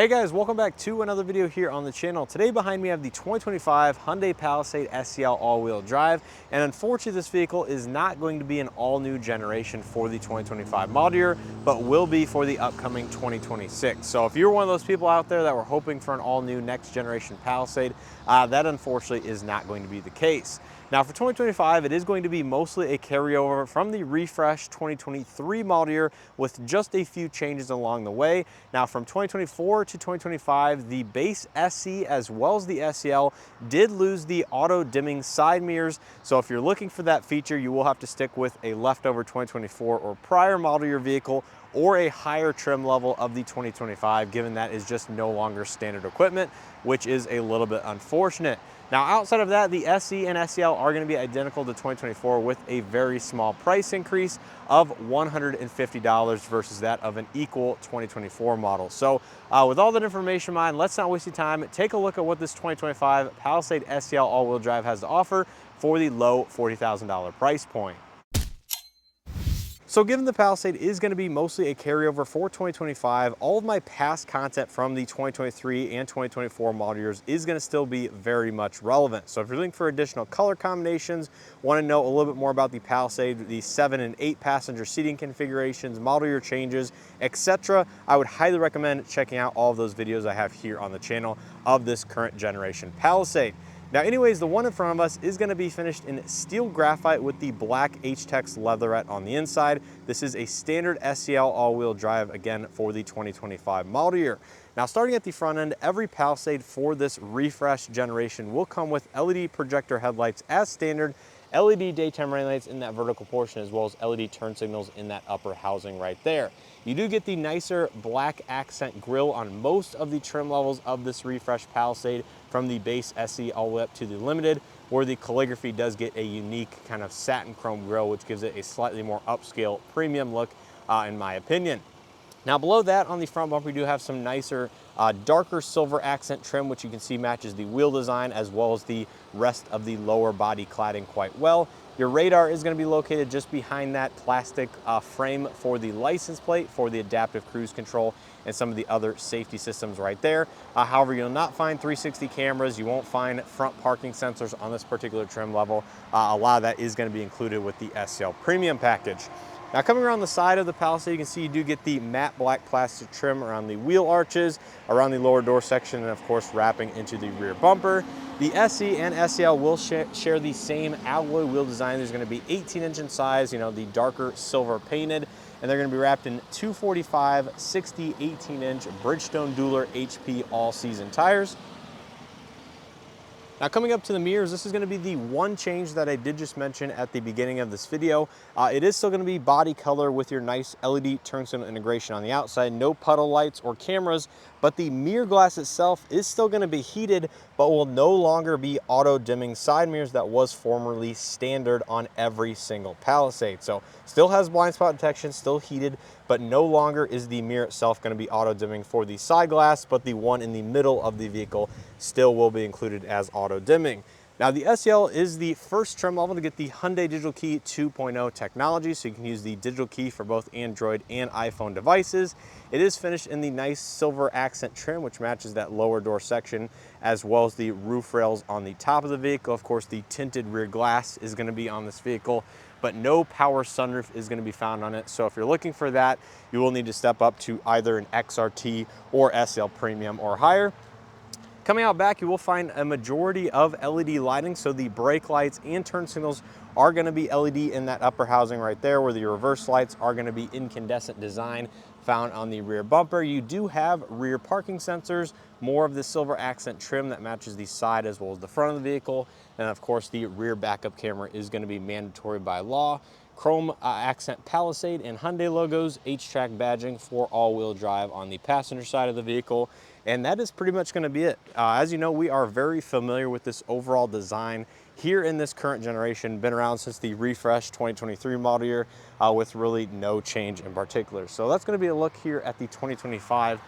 Hey guys, welcome back to another video here on the channel. Today behind me I have the 2025 Hyundai Palisade SEL all-wheel drive, and unfortunately this vehicle is not going to be an all-new generation for the 2025 model year, but will be for the upcoming 2026. So if you're one of those people out there that were hoping for an all-new next generation Palisade, that unfortunately is not going to be the case. Now for 2025, it is going to be mostly a carryover from the refreshed 2023 model year with just a few changes along the way. Now from 2024 to 2025, the base SE as well as the SEL did lose the auto dimming side mirrors. So if you're looking for that feature, you will have to stick with a leftover 2024 or prior model year vehicle or a higher trim level of the 2025, given that is just no longer standard equipment, which is a little bit unfortunate. Now, outside of that, the SE and SEL are going to be identical to 2024 with a very small price increase of $150 versus that of an equal 2024 model. So with all that information in mind, let's not waste your time. Take a look at what this 2025 Palisade SEL all-wheel drive has to offer for the low $40,000 price point. So given the Palisade is going to be mostly a carryover for 2025, all of my past content from the 2023 and 2024 model years is going to still be very much relevant. So if you're looking for additional color combinations, want to know a little bit more about the Palisade, the 7 and 8 passenger seating configurations, model year changes, etc., I would highly recommend checking out all of those videos I have here on the channel of this current generation Palisade. Now anyways, the one in front of us is going to be finished in steel graphite with the black H-Tex leatherette on the inside. This is a standard SEL all-wheel drive, again, for the 2025 model year. Now starting at the front end, every Palisade for this refresh generation will come with LED projector headlights as standard, LED daytime running lights in that vertical portion, as well as LED turn signals in that upper housing right there. You do get the nicer black accent grille on most of the trim levels of this refreshed Palisade, from the base SE all the way up to the Limited, where the calligraphy does get a unique kind of satin chrome grille, which gives it a slightly more upscale premium look in my opinion. Now below that on the front bumper, we do have some nicer darker silver accent trim, which you can see matches the wheel design as well as the rest of the lower body cladding quite well. Your radar is going to be located just behind that plastic frame for the license plate, for the adaptive cruise control, and some of the other safety systems right there. However, you'll not find 360 cameras. You won't find front parking sensors on this particular trim level. A lot of that is going to be included with the SEL Premium package. Now coming around the side of the Palisade, you can see you do get the matte black plastic trim around the wheel arches, around the lower door section, and of course wrapping into the rear bumper. The SE and SEL will share the same alloy wheel design. There's going to be 18-inch in size, you know, the darker silver painted, and they're going to be wrapped in 245, 60, 18-inch Bridgestone Dueler HP all-season tires. Now coming up to the mirrors, this is going to be the one change that I did just mention at the beginning of this video. It is still going to be body color with your nice LED turn signal integration on the outside, no puddle lights or cameras, but the mirror glass itself is still going to be heated, but will no longer be auto dimming side mirrors that was formerly standard on every single Palisade. So still has blind spot detection, still heated, but no longer is the mirror itself going to be auto dimming for the side glass, but the one in the middle of the vehicle still will be included as auto dimming. Now the SEL is the first trim level to get the Hyundai Digital Key 2.0 technology, so you can use the digital key for both Android and iPhone devices. It is finished in the nice silver accent trim, which matches that lower door section, as well as the roof rails on the top of the vehicle. Of course, the tinted rear glass is going to be on this vehicle, but no power sunroof is going to be found on it. So if you're looking for that, you will need to step up to either an XRT or SEL Premium or higher. Coming out back, you will find a majority of LED lighting, so the brake lights and turn signals are going to be LED in that upper housing right there, where the reverse lights are going to be incandescent design found on the rear bumper. You do have rear parking sensors, more of the silver accent trim that matches the side as well as the front of the vehicle, and of course the rear backup camera is going to be mandatory by law. Chrome accent Palisade and Hyundai logos, H-Track badging for all-wheel drive on the passenger side of the vehicle. And that is pretty much going to be it. As you know, we are very familiar with this overall design here in this current generation. Been around since the refreshed 2023 model year with really no change in particular. So that's going to be a look here at the 2025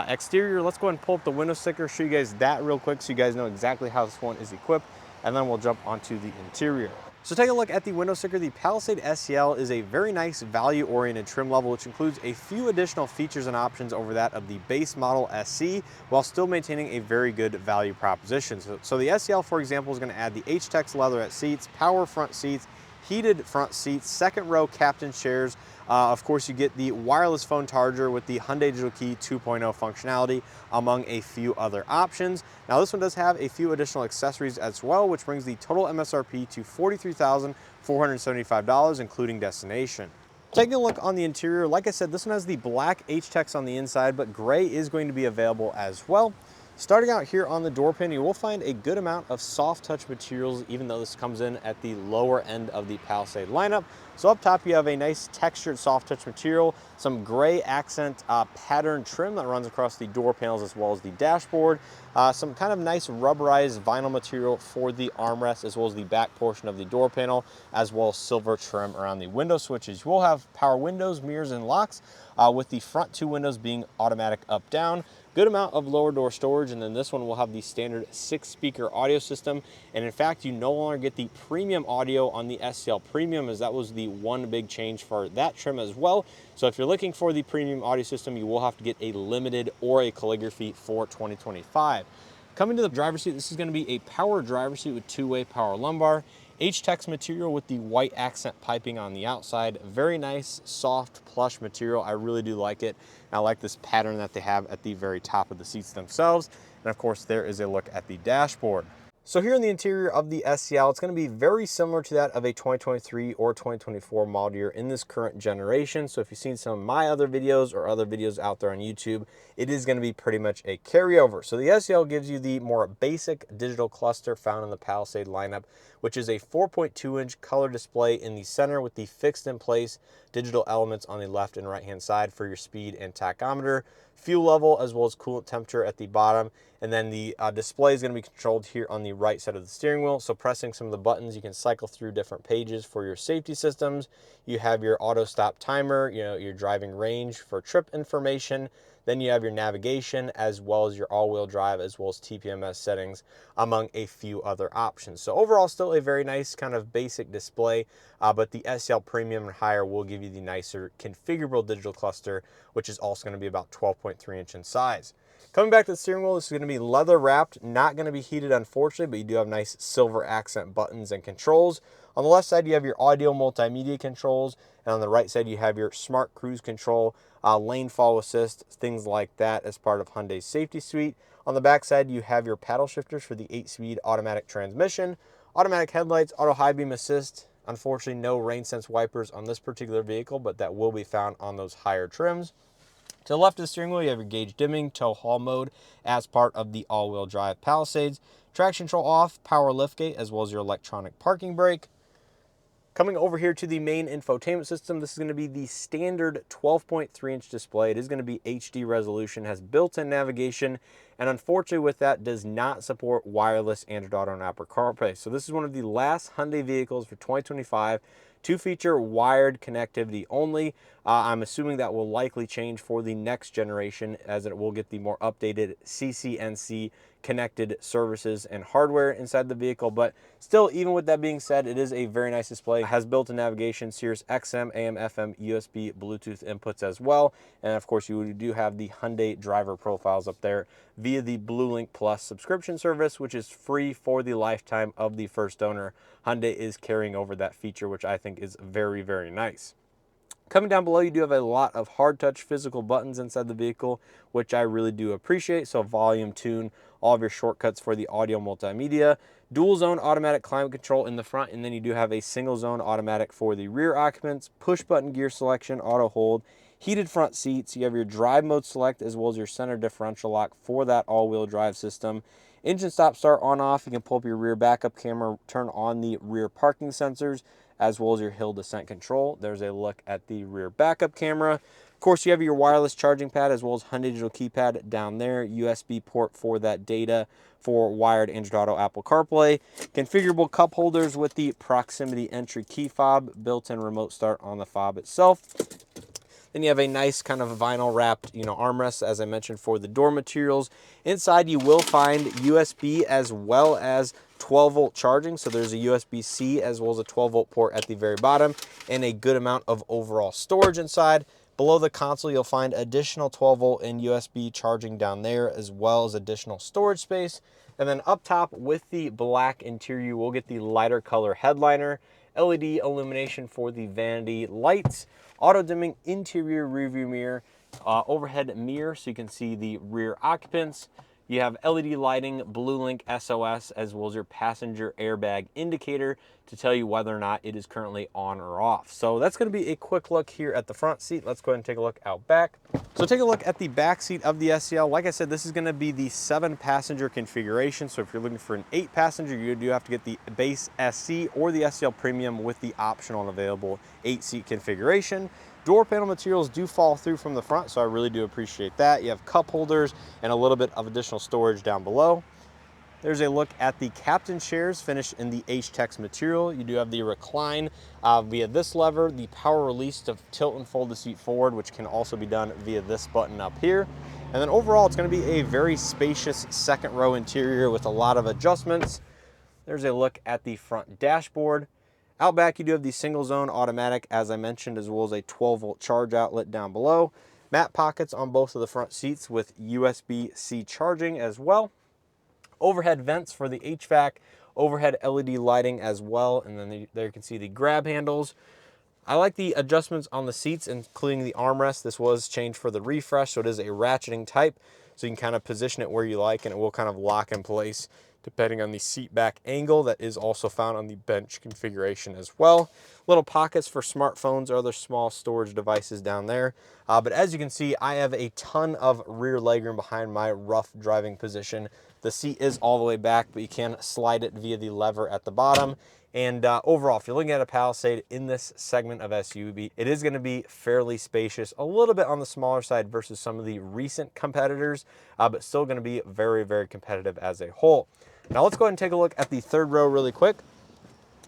exterior. Let's go ahead and pull up the window sticker, show you guys that real quick so you guys know exactly how this one is equipped, and then we'll jump onto the interior. So take a look at the window sticker. The Palisade SEL is a very nice value-oriented trim level, which includes a few additional features and options over that of the base model SC, while still maintaining a very good value proposition. So the SEL, for example, is going to add the H-Tex leatherette seats, power front seats, heated front seats, second row captain chairs. Of course, you get the wireless phone charger with the Hyundai Digital Key 2.0 functionality, among a few other options. Now, this one does have a few additional accessories as well, which brings the total MSRP to $43,475, including destination. Taking a look on the interior, like I said, this one has the black H-Tex on the inside, but gray is going to be available as well. Starting out here on the door panel, you will find a good amount of soft touch materials, even though this comes in at the lower end of the Palisade lineup. So up top, you have a nice textured soft touch material, some gray accent pattern trim that runs across the door panels as well as the dashboard, some kind of nice rubberized vinyl material for the armrest as well as the back portion of the door panel, as well as silver trim around the window switches. You will have power windows, mirrors, and locks, with the front two windows being automatic up-down. Good amount of lower door storage, and then this one will have the standard 6-speaker audio system. And in fact, you no longer get the premium audio on the SEL Premium, as that was the one big change for that trim as well. So if you're looking for the premium audio system, you will have to get a limited or a calligraphy for 2025. Coming to the driver's seat, this is going to be a power driver's seat with two-way power lumbar. H-Tex material with the white accent piping on the outside. Very nice, soft, plush material. I really do like it. I like this pattern that they have at the very top of the seats themselves. And of course, there is a look at the dashboard. So here in the interior of the SEL, it's going to be very similar to that of a 2023 or 2024 model year in this current generation. So if you've seen some of my other videos or other videos out there on YouTube, it is going to be pretty much a carryover. So the SEL gives you the more basic digital cluster found in the Palisade lineup, which is a 4.2-inch color display in the center with the fixed in place digital elements on the left and right hand side for your speed and tachometer, fuel level, as well as coolant temperature at the bottom. And then the display is going to be controlled here on the right side of the steering wheel. So pressing some of the buttons, you can cycle through different pages for your safety systems. You have your auto stop timer, your driving range for trip information. Then you have your navigation, as well as your all-wheel drive, as well as TPMS settings, among a few other options. So overall, still a very nice kind of basic display, but the SEL Premium and higher will give you the nicer configurable digital cluster, which is also going to be about 12.3 inch in size. Coming back to the steering wheel, this is going to be leather wrapped, not going to be heated, unfortunately, but you do have nice silver accent buttons and controls. On the left side, you have your audio multimedia controls, and on the right side, you have your smart cruise control, lane follow assist, things like that as part of Hyundai's safety suite. On the back side, you have your paddle shifters for the 8-speed automatic transmission, automatic headlights, auto high beam assist. Unfortunately, no rain sense wipers on this particular vehicle, but that will be found on those higher trims. To the left of the steering wheel, you have your gauge dimming, tow haul mode as part of the all-wheel drive Palisades, traction control off, power liftgate, as well as your electronic parking brake. Coming over here to the main infotainment system, this is going to be the standard 12.3-inch display. It is going to be HD resolution, has built-in navigation, and unfortunately with that does not support wireless Android Auto and Apple CarPlay. So this is one of the last Hyundai vehicles for 2025 to feature wired connectivity only. I'm assuming that will likely change for the next generation, as it will get the more updated CCNC connected services and hardware inside the vehicle. But still, even with that being said, it is a very nice display. It has built-in navigation, Sirius XM, AM, FM, USB, Bluetooth inputs as well. And of course, you do have the Hyundai driver profiles up there via the BlueLink Plus subscription service, which is free for the lifetime of the first owner. Hyundai is carrying over that feature, which I think is very, very nice. Coming down below, you do have a lot of hard touch physical buttons inside the vehicle, which I really do appreciate. So volume, tune, all of your shortcuts for the audio multimedia, dual zone automatic climate control in the front, and then you do have a single zone automatic for the rear occupants, push button gear selection, auto hold, heated front seats. You have your drive mode select as well as your center differential lock for that all-wheel drive system. Engine stop start on off. You can pull up your rear backup camera, turn on the rear parking sensors, as well as your hill descent control. There's a look at the rear backup camera. Of course, you have your wireless charging pad as well as Hyundai digital keypad down there, USB port for that data for wired Android Auto, Apple CarPlay, configurable cup holders with the proximity entry key fob, built-in remote start on the fob itself. Then you have a nice kind of vinyl wrapped, armrest, as I mentioned, for the door materials. Inside, you will find USB as well as 12-volt charging, so there's a USB-C as well as a 12-volt port at the very bottom, and a good amount of overall storage inside. Below the console, you'll find additional 12-volt and USB charging down there, as well as additional storage space. And then up top with the black interior, you will get the lighter color headliner, LED illumination for the vanity lights, auto-dimming interior rearview mirror, overhead mirror so you can see the rear occupants. You have LED lighting, BlueLink SOS, as well as your passenger airbag indicator to tell you whether or not it is currently on or off. So that's going to be a quick look here at the front seat. Let's go ahead and take a look out back. So take a look at the back seat of the SEL. Like I said, this is going to be the 7-passenger configuration. So if you're looking for an 8-passenger, you do have to get the base SC or the SEL Premium with the optional and available 8-seat configuration. Door panel materials do fall through from the front, so I really do appreciate that. You have cup holders and a little bit of additional storage down below. There's a look at the captain chairs finished in the H-Tex material. You do have the recline via this lever, the power release to tilt and fold the seat forward, which can also be done via this button up here. And then overall, it's going to be a very spacious second row interior with a lot of adjustments. There's a look at the front dashboard. Out back, you do have the single zone automatic, as I mentioned, as well as a 12-volt charge outlet down below. Mat pockets on both of the front seats with USB-C charging as well. Overhead vents for the HVAC, overhead LED lighting as well, and then there you can see the grab handles. I like the adjustments on the seats, including the armrest. This was changed for the refresh, so it is a ratcheting type, so you can kind of position it where you like, and it will kind of lock in place depending on the seat back angle. That is also found on the bench configuration as well. Little pockets for smartphones or other small storage devices down there. But as you can see, I have a ton of rear legroom behind my rough driving position. The seat is all the way back, but you can slide it via the lever at the bottom. And overall, if you're looking at a Palisade in this segment of SUV, it is going to be fairly spacious, a little bit on the smaller side versus some of the recent competitors, but still going to be very, very competitive as a whole. Now let's go ahead and take a look at the third row really quick.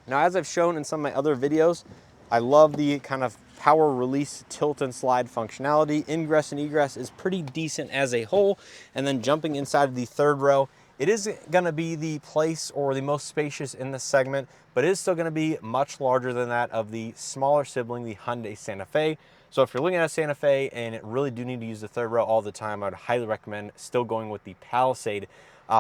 Now, as I've shown in some of my other videos, I love the kind of power release tilt and slide functionality. Ingress and egress is pretty decent as a whole. And then jumping inside of the third row, it is going to be the place or the most spacious in this segment, but it is still going to be much larger than that of the smaller sibling, the Hyundai Santa Fe. So if you're looking at a Santa Fe and really do need to use the third row all the time, I would highly recommend still going with the Palisade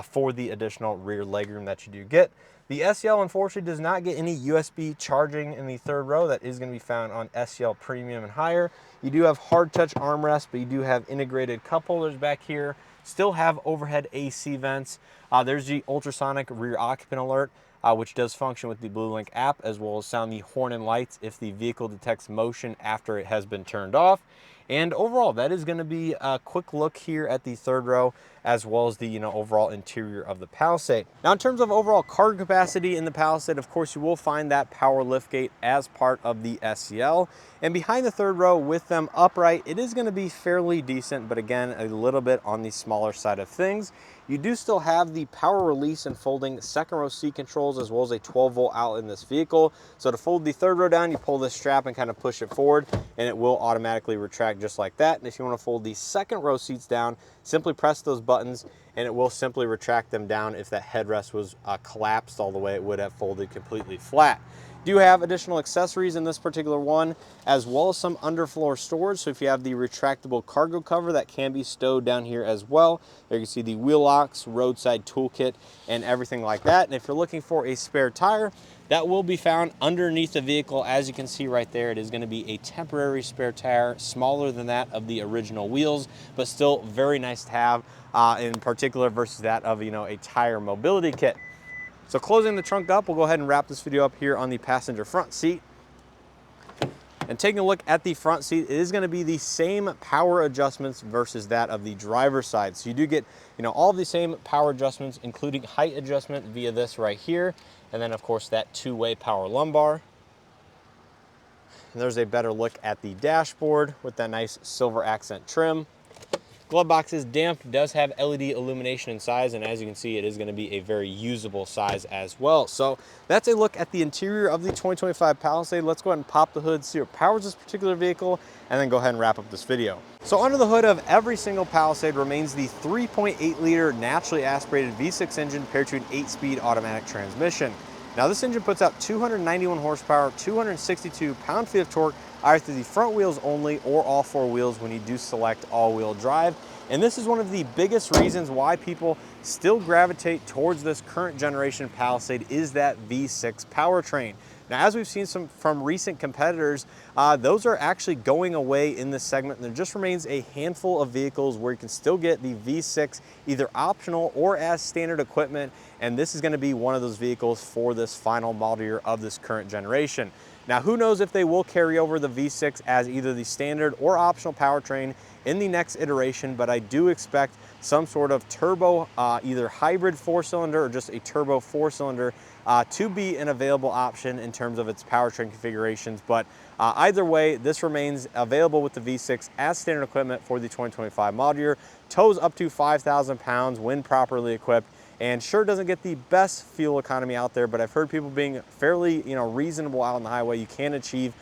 for the additional rear legroom that you do get. The SEL, unfortunately, does not get any USB charging in the third row. That is going to be found on SEL Premium and higher. You do have hard touch armrests, but you do have integrated cup holders back here. Still have overhead AC vents. There's the ultrasonic rear occupant alert, which does function with the BlueLink app, as well as sound the horn and lights if the vehicle detects motion after it has been turned off. And overall, that is going to be a quick look here at the third row, as well as the overall interior of the Palisade. Now, in terms of overall cargo capacity in the Palisade, of course, you will find that power liftgate as part of the SEL. And behind the third row with them upright, it is going to be fairly decent, but again, a little bit on the smaller side of things. You do still have the power release and folding second row seat controls, as well as a 12-volt outlet in this vehicle. So to fold the third row down, you pull this strap and kind of push it forward, and it will automatically retract just like that. And if you want to fold the second row seats down, simply press those buttons and it will simply retract them down. If that headrest was collapsed all the way, it would have folded completely flat. Do have additional accessories in this particular one, as well as some underfloor storage. So if you have the retractable cargo cover, that can be stowed down here as well. There you can see the wheel locks, roadside toolkit, and everything like that. And if you're looking for a spare tire, that will be found underneath the vehicle. As you can see right there, it is going to be a temporary spare tire, smaller than that of the original wheels, but still very nice to have, in particular versus that of a tire mobility kit. So closing the trunk up, we'll go ahead and wrap this video up here on the passenger front seat. And taking a look at the front seat, it is going to be the same power adjustments versus that of the driver's side. So you do get, all the same power adjustments, including height adjustment via this right here. And then of course that two-way power lumbar. And there's a better look at the dashboard with that nice silver accent trim. Glove box is damp, does have LED illumination in size, and as you can see, it is going to be a very usable size as well. So that's a look at the interior of the 2025 Palisade. Let's go ahead and pop the hood, see what powers this particular vehicle, and then go ahead and wrap up this video. So under the hood of every single Palisade remains the 3.8 liter naturally aspirated V6 engine paired to an 8-speed automatic transmission. Now this engine puts out 291 horsepower, 262 pound-feet of torque, either through the front wheels only or all four wheels when you do select all-wheel drive. And this is one of the biggest reasons why people still gravitate towards this current generation Palisade is that V6 powertrain. Now, as we've seen from recent competitors, those are actually going away in this segment. And there just remains a handful of vehicles where you can still get the V6 either optional or as standard equipment. And this is going to be one of those vehicles for this final model year of this current generation. Now, who knows if they will carry over the V6 as either the standard or optional powertrain in the next iteration, but I do expect some sort of turbo, either hybrid 4-cylinder or just a turbo 4-cylinder to be an available option in terms of its powertrain configurations. But either way, this remains available with the V6 as standard equipment for the 2025 model year. Tows up to 5,000 pounds when properly equipped, and sure doesn't get the best fuel economy out there, but I've heard people being fairly, reasonable out on the highway. You can achieve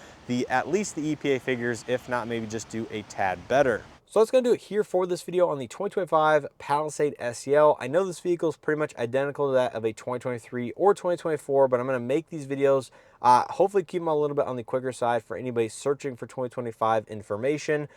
at least the EPA figures, if not maybe just do a tad better. So that's going to do it here for this video on the 2025 Palisade SEL. I know this vehicle is pretty much identical to that of a 2023 or 2024, but I'm going to make these videos, hopefully keep them a little bit on the quicker side for anybody searching for 2025 information.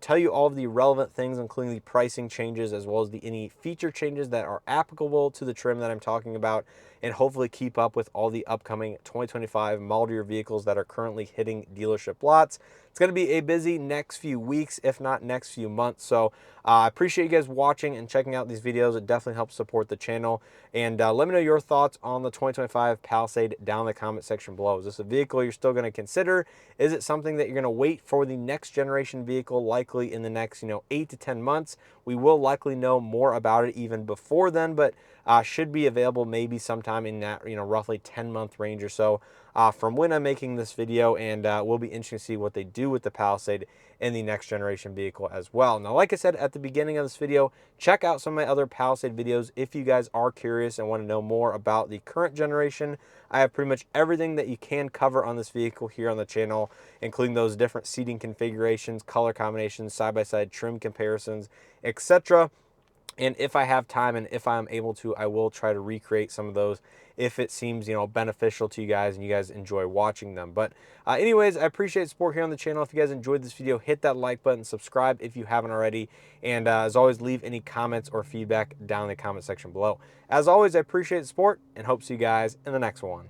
Tell you all of the relevant things, including the pricing changes, as well as any feature changes that are applicable to the trim that I'm talking about, and hopefully keep up with all the upcoming 2025 model year vehicles that are currently hitting dealership lots. It's going to be a busy next few weeks, if not next few months. So I appreciate you guys watching and checking out these videos. It definitely helps support the channel. And let me know your thoughts on the 2025 Palisade down in the comment section below. Is this a vehicle you're still going to consider? Is it something that you're going to wait for the next generation vehicle, likely in the next 8 to 10 months? We will likely know more about it even before then, but should be available maybe sometime in that roughly 10-month range or so from when I'm making this video. And we'll be interesting to see what they do with the Palisade in the next generation vehicle as well. Now, like I said at the beginning of this video, check out some of my other Palisade videos if you guys are curious and want to know more about the current generation. I have pretty much everything that you can cover on this vehicle here on the channel, including those different seating configurations, color combinations, side-by-side trim comparisons, etc. And if I have time and if I'm able to, I will try to recreate some of those if it seems, beneficial to you guys and you guys enjoy watching them. But anyways, I appreciate support here on the channel. If you guys enjoyed this video, hit that like button, subscribe if you haven't already. And as always, leave any comments or feedback down in the comment section below. As always, I appreciate the support and hope to see you guys in the next one.